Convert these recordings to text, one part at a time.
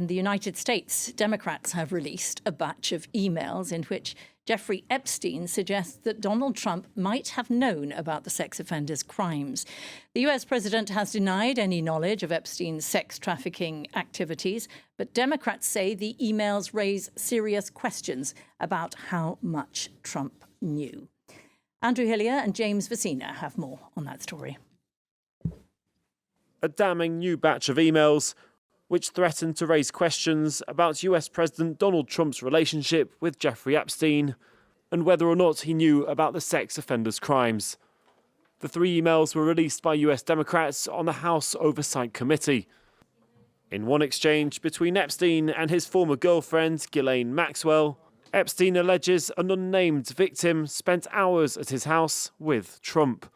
In the United States, Democrats have released a batch of emails in which Jeffrey Epstein suggests that Donald Trump might have known about the sex offender's crimes. The US president has denied any knowledge of Epstein's sex trafficking activities, but Democrats say the emails raise serious questions about how much Trump knew. Andrew Hillier and James Vecina have more on that story. A damning new batch of emails which threatened to raise questions about US President Donald Trump's relationship with Jeffrey Epstein and whether or not he knew about the sex offender's crimes. The 3 emails were released by US Democrats on the House Oversight Committee. In one exchange between Epstein and his former girlfriend, Ghislaine Maxwell, Epstein alleges an unnamed victim spent hours at his house with Trump.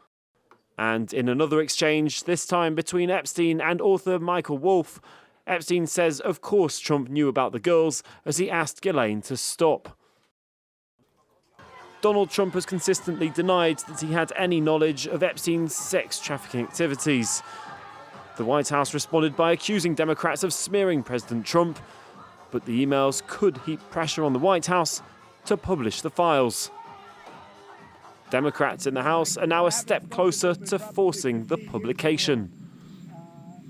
And in another exchange, this time between Epstein and author Michael Wolff, Epstein says of course Trump knew about the girls as he asked Ghislaine to stop. Donald Trump has consistently denied that he had any knowledge of Epstein's sex trafficking activities. The White House responded by accusing Democrats of smearing President Trump, but the emails could heap pressure on the White House to publish the files. Democrats in the House are now a step closer to forcing the publication.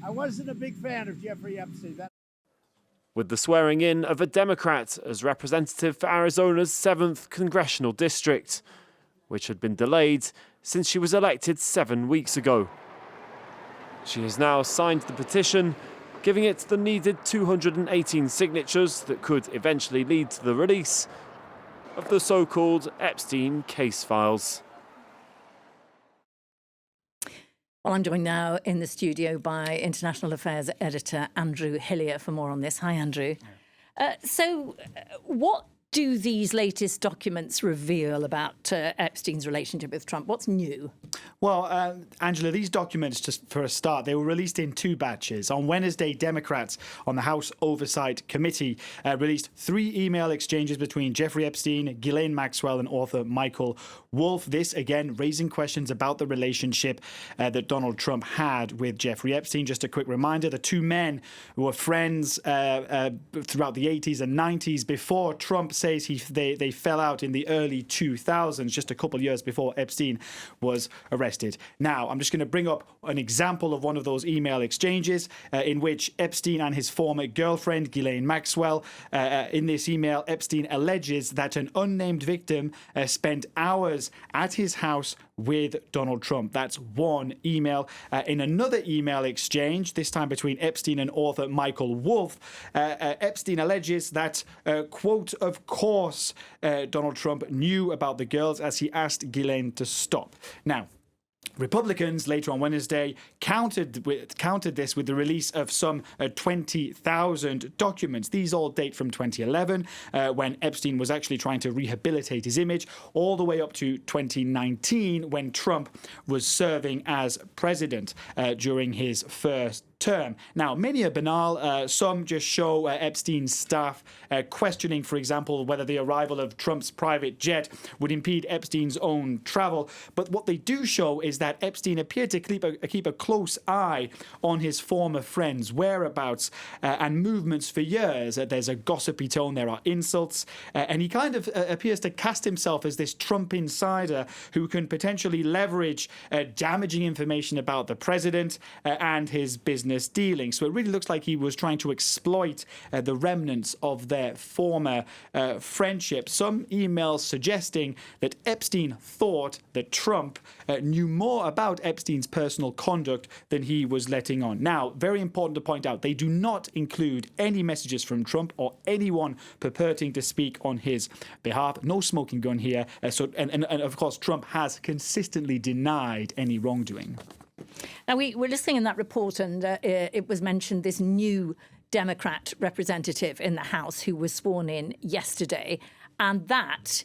I wasn't a big fan of Jeffrey Epstein. With the swearing in of a Democrat as representative for Arizona's 7th Congressional District, which had been delayed since she was elected 7 weeks ago. She has now signed the petition, giving it the needed 218 signatures that could eventually lead to the release of the so-called Epstein case files. Well, I'm joined now in the studio by International Affairs editor Andrew Hillier for more on this. Hi, Andrew. So what do these latest documents reveal about Epstein's relationship with Trump? What's new? Well, Angela, these documents, just for a start, they were released in 2 batches. On Wednesday, Democrats on the House Oversight Committee released 3 email exchanges between Jeffrey Epstein, Ghislaine Maxwell and author Michael Wolff. This, again, raising questions about the relationship that Donald Trump had with Jeffrey Epstein. Just a quick reminder, the 2 men were friends throughout the 80s and 90s before Trump says they fell out in the early 2000s, just a couple of years before Epstein was arrested. Now, I'm just going to bring up an example of one of those email exchanges in which Epstein and his former girlfriend, Ghislaine Maxwell, in this email, Epstein alleges that an unnamed victim spent hours at his house with Donald Trump. That's one email. In another email exchange, this time between Epstein and author Michael Wolff, Epstein alleges that, quote, of course, Donald Trump knew about the girls as he asked Ghislaine to stop. Now, Republicans later on Wednesday countered this with the release of some 20,000 documents. These all date from 2011, when Epstein was actually trying to rehabilitate his image, all the way up to 2019, when Trump was serving as president during his first term. Now, many are banal. Some just show Epstein's staff questioning, for example, whether the arrival of Trump's private jet would impede Epstein's own travel. But what they do show is that Epstein appeared to keep a close eye on his former friends' whereabouts and movements for years. There's a gossipy tone, there are insults, and he kind of appears to cast himself as this Trump insider who can potentially leverage damaging information about the president and his business dealings. So it really looks like he was trying to exploit the remnants of their former friendship. Some emails suggesting that Epstein thought that Trump knew more about Epstein's personal conduct than he was letting on. Now, very important to point out, they do not include any messages from Trump or anyone purporting to speak on his behalf. No smoking gun here. And of course, Trump has consistently denied any wrongdoing. Now, we were listening in that report, and it was mentioned this new Democrat representative in the House who was sworn in yesterday. And that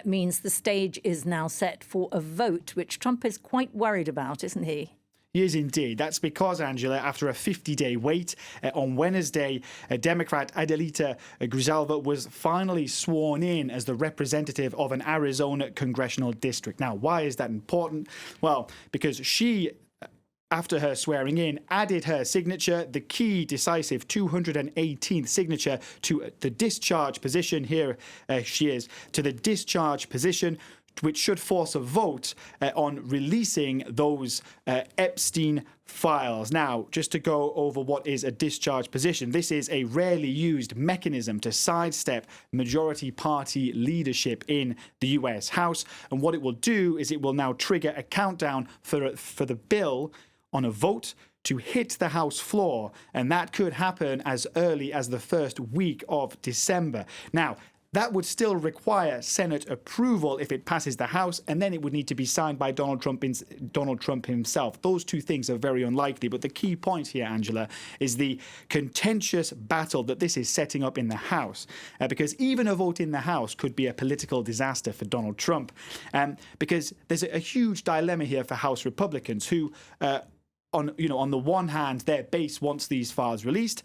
means the stage is now set for a vote, which Trump is quite worried about, isn't he? He is indeed. That's because, Angela, after a 50-day wait, on Wednesday, Democrat Adelita Grijalva was finally sworn in as the representative of an Arizona congressional district. Now, why is that important? Well, because she after her swearing in, added her signature, the key decisive 218th signature, to the discharge position. Here she is, to the discharge position, which should force a vote on releasing those Epstein files. Now, just to go over what is a discharge position, this is a rarely used mechanism to sidestep majority party leadership in the US House. And what it will do is it will now trigger a countdown for the bill on a vote to hit the House floor. And that could happen as early as the first week of December. Now, that would still require Senate approval if it passes the House, and then it would need to be signed by Donald Trump himself. Those two things are very unlikely. But the key point here, Angela, is the contentious battle that this is setting up in the House. Because even a vote in the House could be a political disaster for Donald Trump. Because there's a huge dilemma here for House Republicans who on the one hand, their base wants these files released.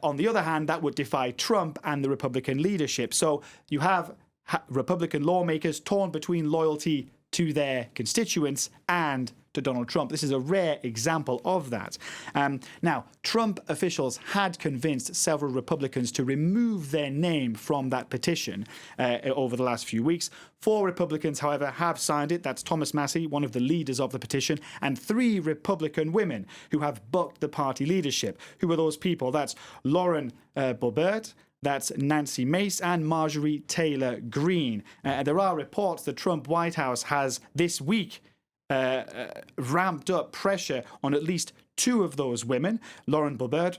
On the other hand, that would defy Trump and the Republican leadership. So you have Republican lawmakers torn between loyalty to their constituents and to Donald Trump. This is a rare example of that. Now, Trump officials had convinced several Republicans to remove their name from that petition over the last few weeks. 4 Republicans, however, have signed it. That's Thomas Massie, one of the leaders of the petition, and 3 Republican women who have bucked the party leadership. Who are those people? That's Lauren Boebert, that's Nancy Mace, and Marjorie Taylor Greene. There are reports the Trump White House has this week ramped up pressure on at least 2 of those women. Lauren Boebert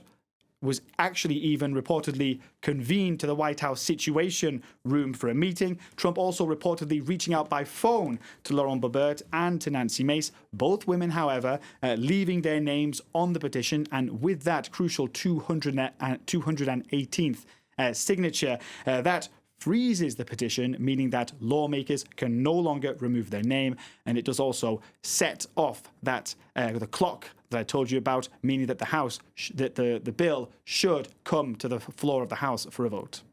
was actually even reportedly convened to the White House Situation Room for a meeting. Trump also reportedly reaching out by phone to Lauren Boebert and to Nancy Mace. Both women, however, leaving their names on the petition, and with that crucial 218th signature, that freezes the petition, meaning that lawmakers can no longer remove their name, and it does also set off that the clock that I told you about, meaning that the bill should come to the floor of the House for a vote.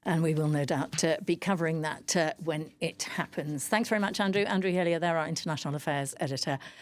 And we will no doubt be covering that when it happens. Thanks very much, Andrew. Andrew Hillier there, our international affairs editor.